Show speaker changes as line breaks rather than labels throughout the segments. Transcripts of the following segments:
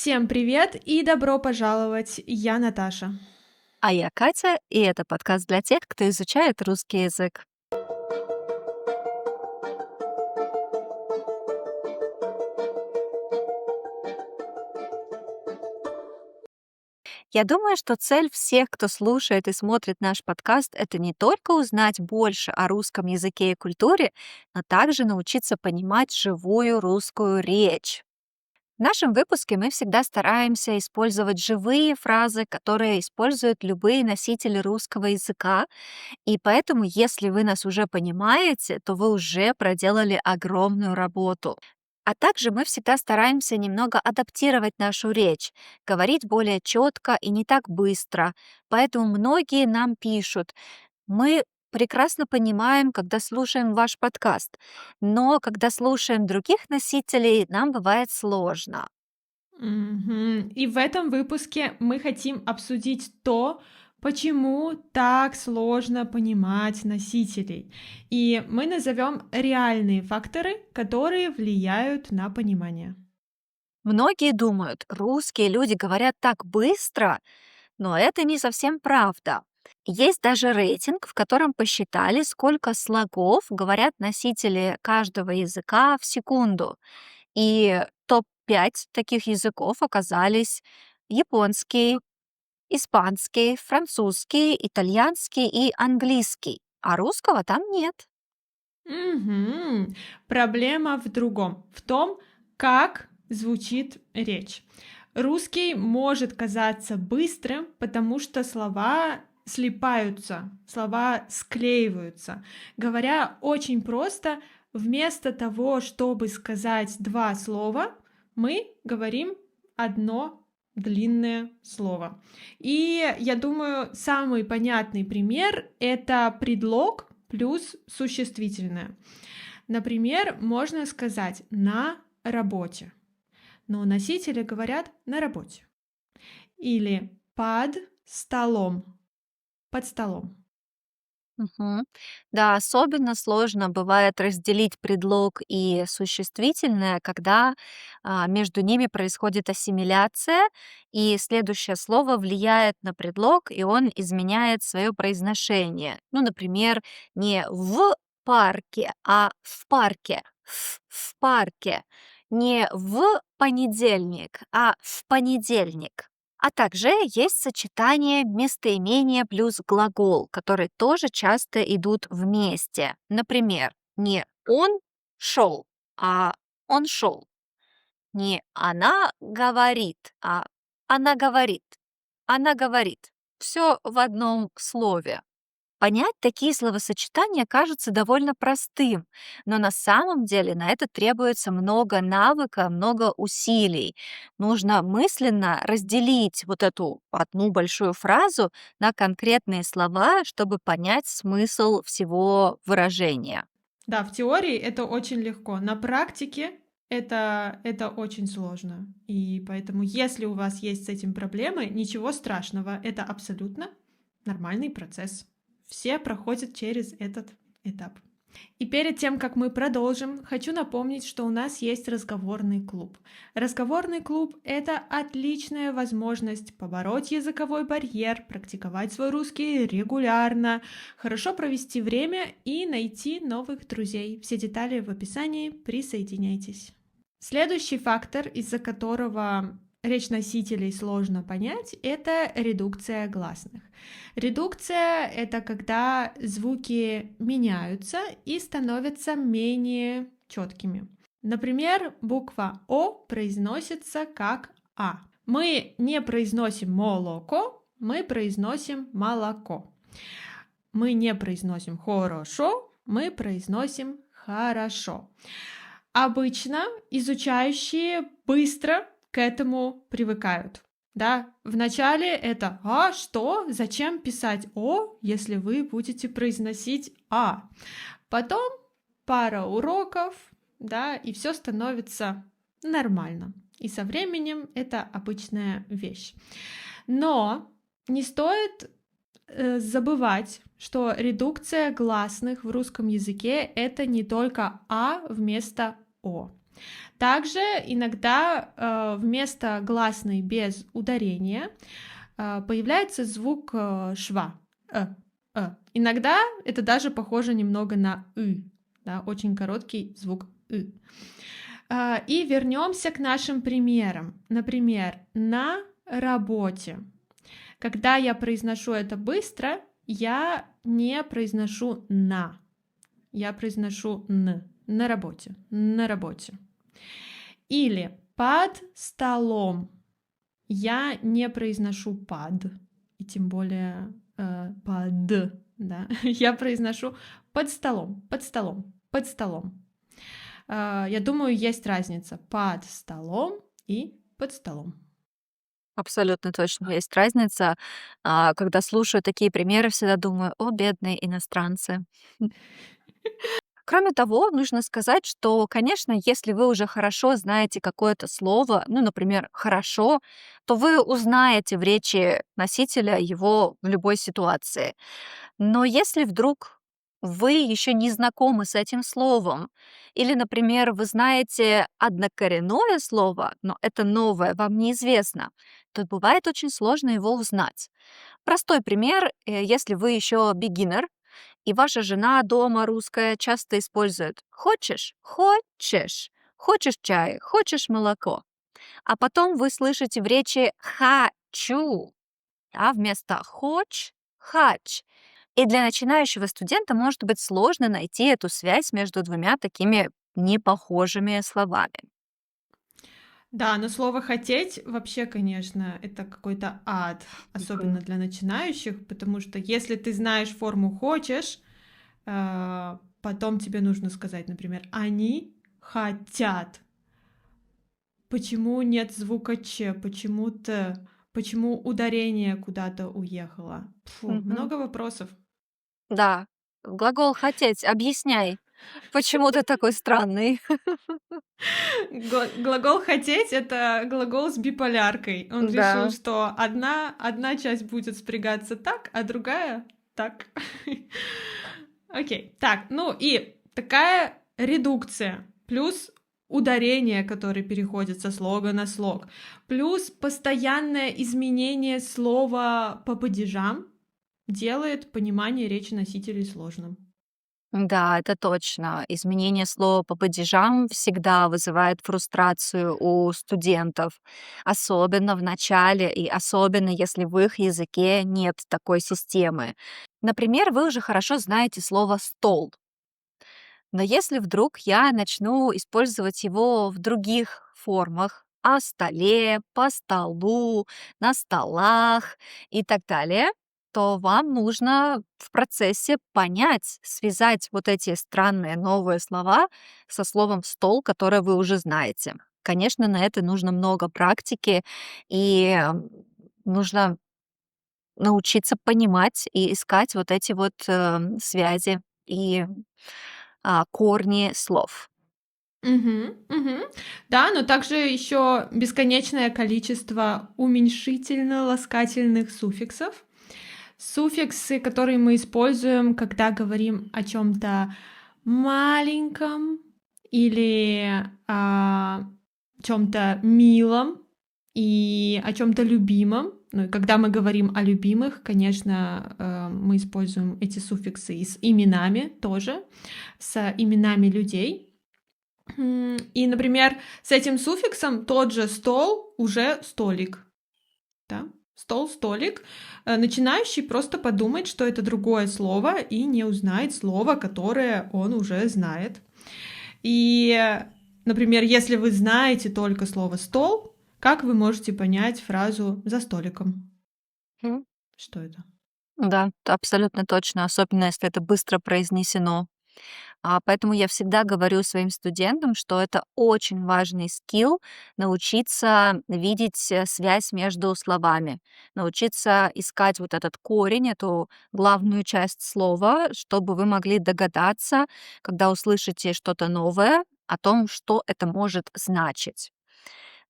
Всем привет и добро пожаловать! Я Наташа.
А я Катя, и это подкаст для тех, кто изучает русский язык. Я думаю, что цель всех, кто слушает и смотрит наш подкаст, это не только узнать больше о русском языке и культуре, но также научиться понимать живую русскую речь. В нашем выпуске мы всегда стараемся использовать живые фразы, которые используют любые носители русского языка, и поэтому, если вы нас уже понимаете, то вы уже проделали огромную работу. А также мы всегда стараемся немного адаптировать нашу речь, говорить более четко и не так быстро. Поэтому многие нам пишут: мы прекрасно понимаем, когда слушаем ваш подкаст, но когда слушаем других носителей, нам бывает сложно.
И в этом выпуске мы хотим обсудить то, почему так сложно понимать носителей. И мы назовем реальные факторы, которые влияют на понимание.
Многие думают, русские люди говорят так быстро, но это не совсем правда. Есть даже рейтинг, в котором посчитали, сколько слогов говорят носители каждого языка в секунду. И топ-5 таких языков оказались японский, испанский, французский, итальянский и английский. А русского там нет.
Мгм. Проблема в другом, в том, как звучит речь. Русский может казаться быстрым, потому что слова слипаются, слова склеиваются. Говоря очень просто, вместо того, чтобы сказать два слова, мы говорим одно длинное слово. И я думаю, самый понятный пример — это предлог плюс существительное. Например, можно сказать «на работе», но носители говорят «на работе». Или «под столом», «под столом».
Мгм. Да, особенно сложно бывает разделить предлог и существительное, когда между ними происходит ассимиляция, и следующее слово влияет на предлог, и он изменяет свое произношение. Ну, например, не в парке, а в парке. В парке. Не в понедельник, а в понедельник. А также есть сочетание местоимения плюс глагол, которые тоже часто идут вместе. Например, не он шел, а он шел. Не она говорит, а она говорит. Она говорит. Все в одном слове. Понять такие словосочетания кажется довольно простым, но на самом деле на это требуется много навыка, много усилий. Нужно мысленно разделить вот эту одну большую фразу на конкретные слова, чтобы понять смысл всего выражения.
Да, в теории это очень легко, на практике это очень сложно. И поэтому, если у вас есть с этим проблемы, ничего страшного, это абсолютно нормальный процесс. Все проходят через этот этап. И перед тем, как мы продолжим, хочу напомнить, что у нас есть разговорный клуб. Разговорный клуб — это отличная возможность побороть языковой барьер, практиковать свой русский регулярно, хорошо провести время и найти новых друзей. Все детали в описании, присоединяйтесь. Следующий фактор, из-за которого речь носителей сложно понять, это редукция гласных. Редукция — это когда звуки меняются и становятся менее четкими. Например, буква О произносится как А. Мы не произносим молоко, мы произносим молоко. Мы не произносим хорошо, мы произносим хорошо. Обычно изучающие быстро к этому привыкают. Да, вначале это «а», «что?», «зачем писать «о», если вы будете произносить «а». Потом пара уроков, да, и все становится нормально. И со временем это обычная вещь. Но не стоит забывать, что редукция гласных в русском языке — это не только «а» вместо «о». Также иногда вместо гласной без ударения появляется звук шва. Иногда это даже похоже немного на «ы», да, очень короткий звук «ы». И вернемся к нашим примерам. Например, на работе. Когда я произношу это быстро, я не произношу «на». Я произношу «н». На работе. На работе. Или под столом. Я не произношу «под». И тем более «под». Да? Я произношу «под столом», «под столом», «под столом». Я думаю, есть разница под столом и под столом.
Абсолютно точно есть разница. Когда слушаю такие примеры, всегда думаю: "О, бедные иностранцы". Кроме того, нужно сказать, что, конечно, если вы уже хорошо знаете какое-то слово, ну, например, "хорошо", то вы узнаете в речи носителя его в любой ситуации. Но если вдруг вы еще не знакомы с этим словом, или, например, вы знаете однокоренное слово, но это новое, вам неизвестно, то бывает очень сложно его узнать. Простой пример, если вы еще beginner, и ваша жена дома русская часто использует «хочешь? Хочешь? Хочешь чай? Хочешь молоко?» А потом вы слышите в речи «хочу», да, вместо «хоч» — «хач». И для начинающего студента может быть сложно найти эту связь между двумя такими непохожими словами.
Да, но слово «хотеть» вообще, конечно, это какой-то ад, особенно
Мгм.
для начинающих, потому что если ты знаешь форму «хочешь», потом тебе нужно сказать, например, «они хотят». Почему нет звука «ч», почему «т», почему ударение куда-то уехало? Фу,
Мгм.
много вопросов.
Да, глагол «хотеть», объясняй, почему ты такой странный.
Глагол «хотеть» — это глагол с биполяркой. Он решил,
Да.
что одна часть будет спрягаться так, а другая так. Окей. Так, ну и такая редукция, плюс ударение, которое переходит со слога на слог, плюс постоянное изменение слова по падежам делает понимание речи носителей сложным.
Да, это точно. Изменение слова по падежам всегда вызывает фрустрацию у студентов, особенно в начале и особенно если в их языке нет такой системы. Например, вы уже хорошо знаете слово «стол», но если вдруг я начну использовать его в других формах, о столе, по столу, на столах и так далее, то вам нужно в процессе понять, связать вот эти странные новые слова со словом «стол», которое вы уже знаете. Конечно, на это нужно много практики, и нужно научиться понимать и искать вот эти вот связи и корни слов.
Мгм, мгм. Да, но также еще бесконечное количество уменьшительно-ласкательных суффиксов. Суффиксы, которые мы используем, когда говорим о чем-то маленьком или о чем-то милом и о чем-то любимом. Ну и когда мы говорим о любимых, конечно, мы используем эти суффиксы и с именами тоже, с именами людей. И, например, с этим суффиксом тот же стол уже столик. Да? Стол, столик. Начинающий просто подумает, что это другое слово, и не узнает слово, которое он уже знает. И, например, если вы знаете только слово стол, как вы можете понять фразу за столиком?
Мгм.
Что это?
Да, абсолютно точно, особенно если это быстро произнесено. Поэтому я всегда говорю своим студентам, что это очень важный скилл — научиться видеть связь между словами, научиться искать вот этот корень, эту главную часть слова, чтобы вы могли догадаться, когда услышите что-то новое, о том, что это может значить.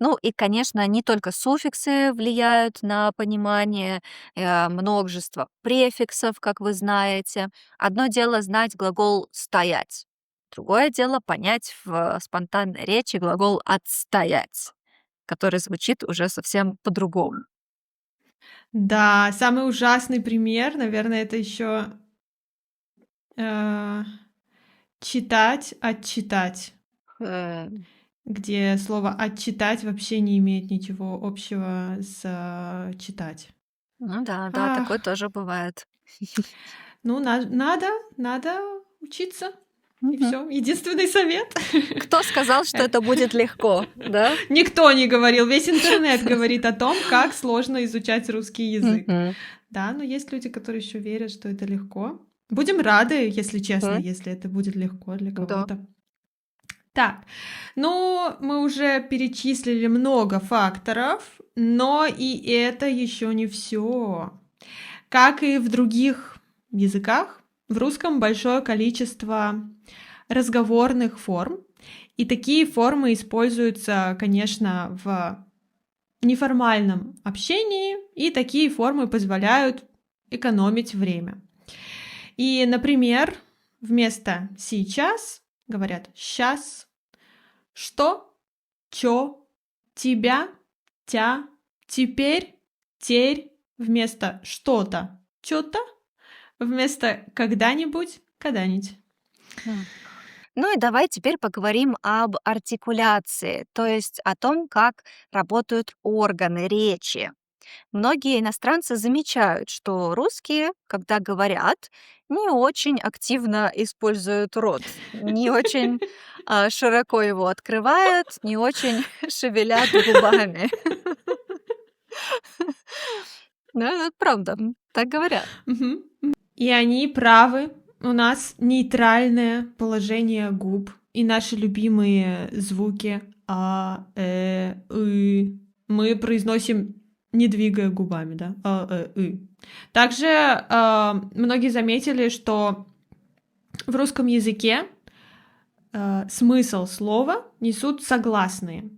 Ну и, конечно, не только суффиксы влияют на понимание, множество префиксов, как вы знаете. Одно дело знать глагол «стоять», Другое дело понять в спонтанной речи глагол «отстоять», который звучит уже совсем по-другому.
Да, самый ужасный пример, наверное, это еще читать, отчитать,
Э,
где слово отчитать вообще не имеет ничего общего с читать.
Ну да, да,
Ах,
такое тоже бывает.
ну, надо учиться, и
Мгм.
все. Единственный совет.
Кто сказал, что это будет легко, да?
Никто не говорил, весь интернет говорит о том, как сложно изучать русский язык.
Мгм.
Да, но есть люди, которые еще верят, что это легко. Будем рады, если честно,
Мгм.
если это будет легко для
Да.
кого-то. Так, ну, мы уже перечислили много факторов, но и это еще не все. Как и в других языках, в русском большое количество разговорных форм, и такие формы используются, конечно, в неформальном общении, и такие формы позволяют экономить время. И, например, вместо сейчас говорят сейчас, что, чё, тебя, тя, теперь, терь, вместо что-то, чё-то, вместо когда-нибудь, когда-нибудь.
М. Ну и давай теперь поговорим об артикуляции, то есть о том, как работают органы речи. Многие иностранцы замечают, что русские, когда говорят, не очень активно используют рот, не очень широко его открывают, не очень шевелят губами. Да, это правда, так говорят.
Мгм. И они правы. У нас нейтральное положение губ и наши любимые звуки и. Мы произносим, не двигая губами, да, и. Также многие заметили, что в русском языке смысл слова несут согласные.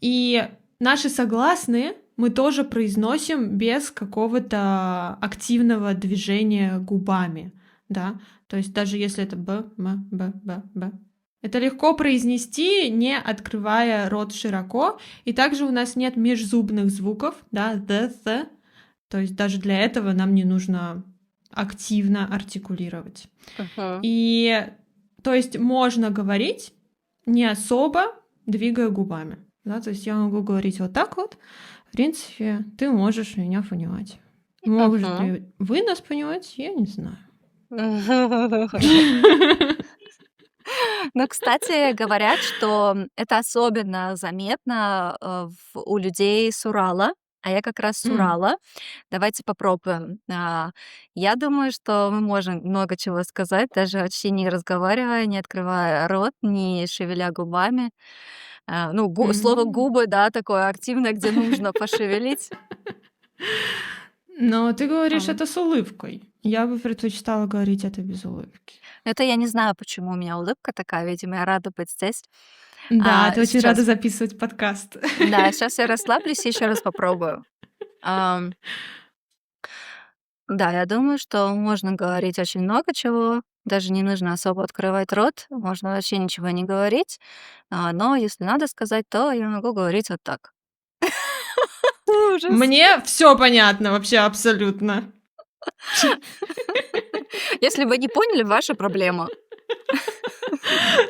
И наши согласные мы тоже произносим без какого-то активного движения губами, да. То есть даже если это б, м, б. Это легко произнести, не открывая рот широко. И также у нас нет межзубных звуков, да, д, th. То есть даже для этого нам не нужно активно артикулировать.
Мгм.
И то есть можно говорить, не особо двигая губами. Да, то есть я могу говорить вот так вот. В принципе, ты можешь меня понимать. Можешь
Мгм.
ли вы нас понимать, я не знаю.
Ну, кстати, говорят, что это особенно заметно у людей с Урала, а я как раз с
М.
Урала. Давайте попробуем. Я думаю, что мы можем много чего сказать, даже вообще не разговаривая, не открывая рот, не шевеля губами. Ну, слово
М.
губы, да, такое активное, где нужно пошевелить.
Но ты говоришь
Ам,
это с улыбкой. Я бы предпочитала говорить это без улыбки.
Это я не знаю, почему у меня улыбка такая, видимо, я рада быть здесь.
Да, ты очень рада
Сейчас,
записывать подкаст.
да, сейчас я расслаблюсь и еще раз попробую. Ам, да, я думаю, что можно говорить очень много чего, даже не нужно особо открывать рот, можно вообще ничего не говорить, но если надо сказать, то я могу говорить вот так. Ужас!
Мне все понятно вообще абсолютно.
Если вы не поняли, ваша проблема.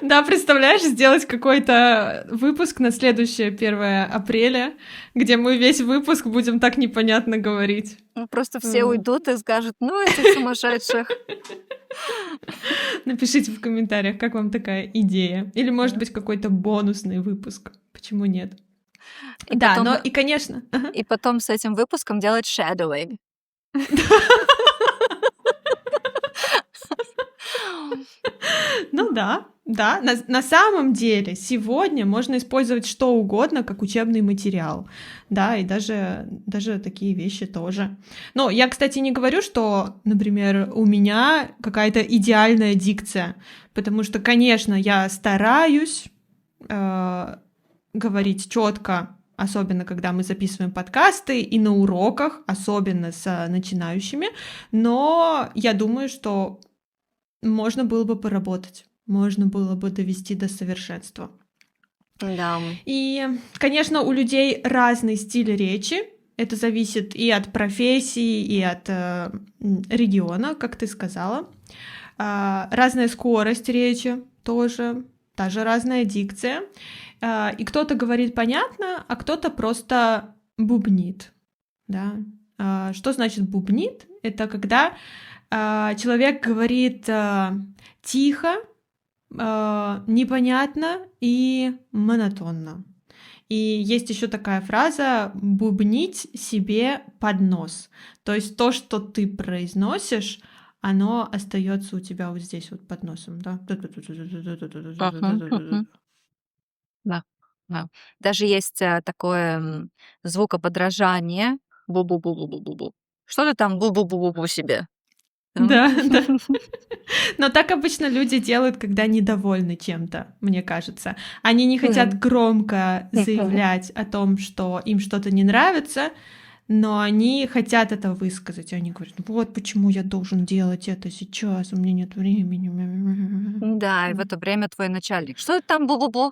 Да, представляешь, сделать какой-то выпуск на следующее 1 апреля, где мы весь выпуск будем так непонятно говорить.
Просто все
Вот.
уйдут и скажут: "Ну, этих сумасшедших".
Напишите в комментариях, как вам такая идея. Или, может
Да.
быть, какой-то бонусный выпуск. Почему нет?
И
Да,
потом
но и, конечно... Ага.
и потом с этим выпуском делать shadowing.
Ну да, да. На самом деле сегодня можно использовать что угодно как учебный материал. Да, и даже такие вещи тоже. Но я, кстати, не говорю, что, например, у меня какая-то идеальная дикция, потому что, конечно, я стараюсь говорить четко, особенно когда мы записываем подкасты и на уроках, особенно с начинающими, но я думаю, что можно было бы поработать. можно было бы довести до совершенства.
Да.
И, конечно, у людей разный стиль речи. Это зависит и от профессии, и от региона, как ты сказала. Разная скорость речи тоже, даже разная дикция. И кто-то говорит понятно, а кто-то просто бубнит. Да? Что значит бубнит? Это когда человек говорит тихо, непонятно и монотонно. И есть еще такая фраза «бубнить себе под нос». То есть то, что ты произносишь, оно остается у тебя вот здесь вот под носом, да?
Мгм, мгм. Да, да. Даже есть, такое, звукоподражание. Бу-бу-бу-бу-бу-бу-бу. Что ты там бу-бу-бу-бу-бу себе? М.
Да, да. Но так обычно люди делают, когда недовольны чем-то, мне кажется. Они не хотят
Мгм.
громко
Мгм.
заявлять о том, что им что-то не нравится, но они хотят это высказать. Они говорят: вот почему я должен делать это сейчас, у меня нет времени.
Да, и в это время твой начальник: "Что это там бу-бу-бу?"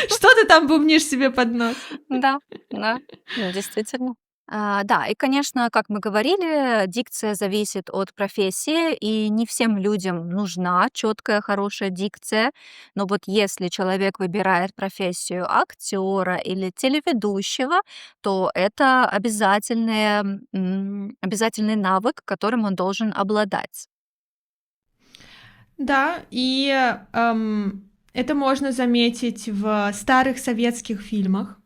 Что ты там бубнишь себе под нос?
Да, да, действительно. Да, и, конечно, как мы говорили, дикция зависит от профессии, и не всем людям нужна четкая, хорошая дикция. Но вот если человек выбирает профессию актера или телеведущего, то это обязательный навык, которым он должен обладать.
Да, и это можно заметить в старых советских фильмах.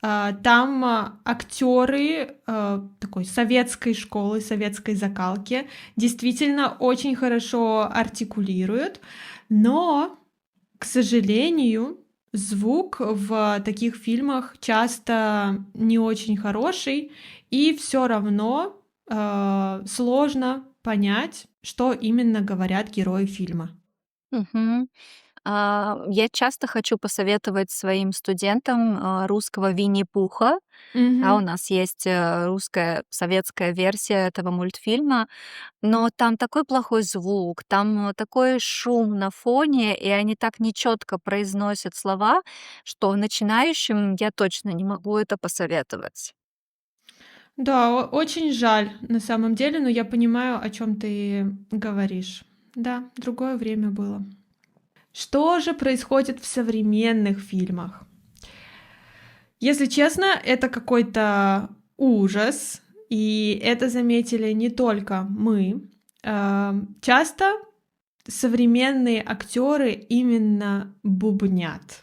Там актеры такой советской школы, советской закалки действительно очень хорошо артикулируют, но, к сожалению, звук в таких фильмах часто не очень хороший, и все равно сложно понять, что именно говорят герои фильма.
Мгм. Я часто хочу посоветовать своим студентам русского Винни-Пуха. Да, у
Мгм.
нас есть русская советская версия этого мультфильма, но там такой плохой звук, там такой шум на фоне, и они так нечетко произносят слова, что начинающим я точно не могу это посоветовать.
Да, очень жаль на самом деле, но я понимаю, о чем ты говоришь. Да, другое время было. Что же происходит в современных фильмах? Если честно, это какой-то ужас, и это заметили не только мы. Часто современные актеры именно бубнят.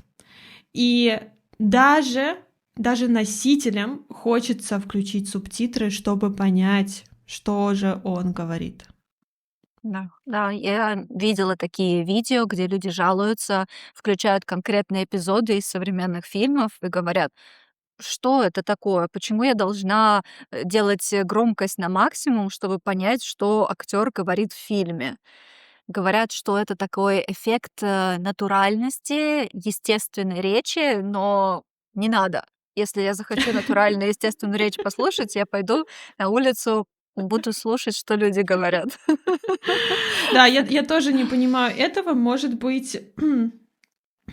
И даже, даже носителям хочется включить субтитры, чтобы понять, что же он говорит.
Да, да, я видела такие видео, где люди жалуются, включают конкретные эпизоды из современных фильмов и говорят: "Что это такое? Почему я должна делать громкость на максимум, чтобы понять, что актер говорит в фильме?" Говорят, что это такой эффект натуральности, естественной речи, но не надо. Если я захочу натуральную, естественную речь послушать, я пойду на улицу, буду слушать, что люди говорят.
Да, я тоже не понимаю этого. Может быть,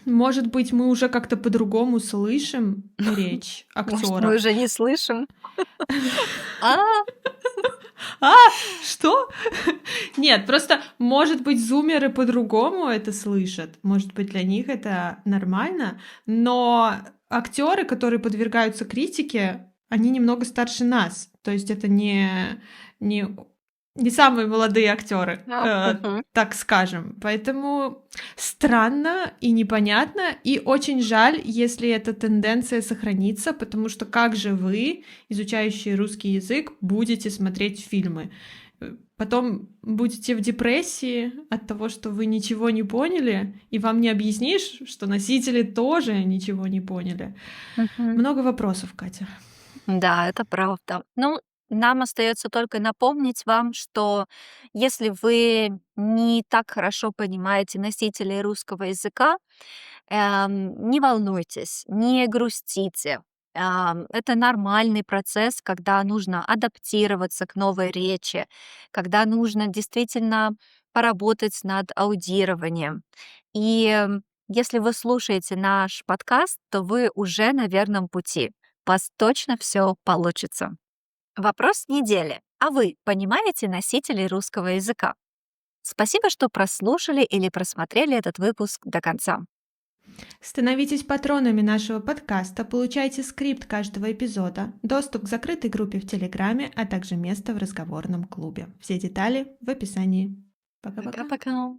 мы уже как-то по-другому слышим речь
Может, мы
актера.
уже не слышим? А,
А, что? Нет, просто, может быть, зумеры по-другому это слышат. Может быть, для них это нормально, но актеры, которые подвергаются критике, они немного старше нас. То есть это не, не самые молодые актеры,
мгм.
так скажем. Поэтому странно и непонятно, и очень жаль, если эта тенденция сохранится, потому что как же вы, изучающие русский язык, будете смотреть фильмы? Потом будете в депрессии от того, что вы ничего не поняли, и вам не объяснишь, что носители тоже ничего не поняли.
Мгм.
Много вопросов, Катя.
Да, это правда. Ну, нам остается только напомнить вам, что если вы не так хорошо понимаете носителей русского языка, не волнуйтесь, не грустите. Это нормальный процесс, когда нужно адаптироваться к новой речи, когда нужно действительно поработать над аудированием. Если вы слушаете наш подкаст, то вы уже на верном пути. У вас точно все получится. Вопрос недели. А вы понимаете носителей русского языка? Спасибо, что прослушали или просмотрели этот выпуск до конца.
Становитесь патронами нашего подкаста, получайте скрипт каждого эпизода, доступ к закрытой группе в Телеграме, а также место в разговорном клубе. Все детали в описании. Пока-пока.
Пока-пока.